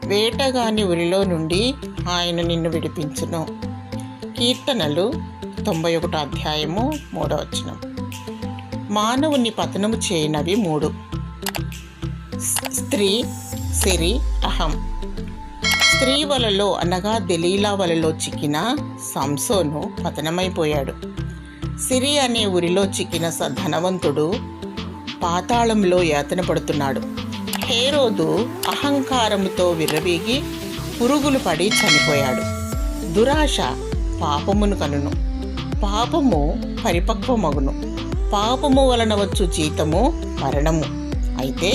వేటగాని ఉరిలో నుండి ఆయన నిన్ను విడిపించును. కీర్తనలు 91 అధ్యాయము 3వ వచనం. మానవుని పతనము చేయనవి 3: స్త్రీ, సిరి, అహం. స్త్రీ వలలో అనగా దెలీలా వలలో చిక్కిన సంసోను పతనమైపోయాడు. సిరి అనే ఉరిలో చిక్కిన ధనవంతుడు పాతాళంలో యాతన పడుతున్నాడు. హేరోదు అహంకారముతో విర్రవీగి పురుగులు పడి చనిపోయాడు. దురాశ పాపమును కనును, పాపము పరిపక్వమగును. పాపము వలన వచ్చు జీతము మరణము. అయితే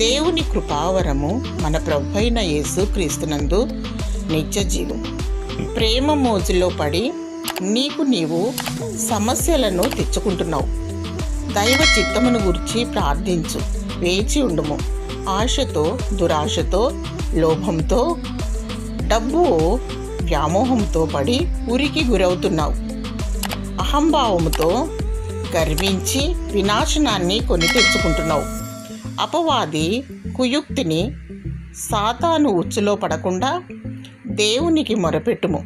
దేవుని కృపావరము మన ప్రభువైన యేసు క్రీస్తునందు నిత్య జీవం. ప్రేమ మోజులో పడి నీవు సమస్యలను తెచ్చుకుంటున్నావు. దైవ చిత్తమును గురించి ప్రార్థించు, వేచి ఉండుము. ఆశతో, దురాశతో, లోభంతో, డబ్బు వ్యామోహంతో పడి ఉరికి గురవుతున్నావు. అహంభావముతో గర్వించి వినాశనాన్ని కొని తెచ్చుకుంటున్నావు. అపవాది కుయుక్తిని, సాతాను ఉచ్చులో పడకుండా దేవునికి మొరపెట్టుము.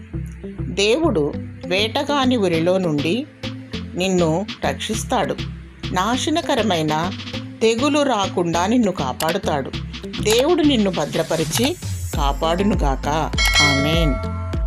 దేవుడు వేటగాని ఉరిలో నుండి నిన్ను రక్షిస్తాడు. నాశనకరమైన తెగులు రాకుండా నిన్ను కాపాడుతాడు. దేవుడు నిన్ను భద్రపరిచి కాపాడునుగాక. ఆమేన్.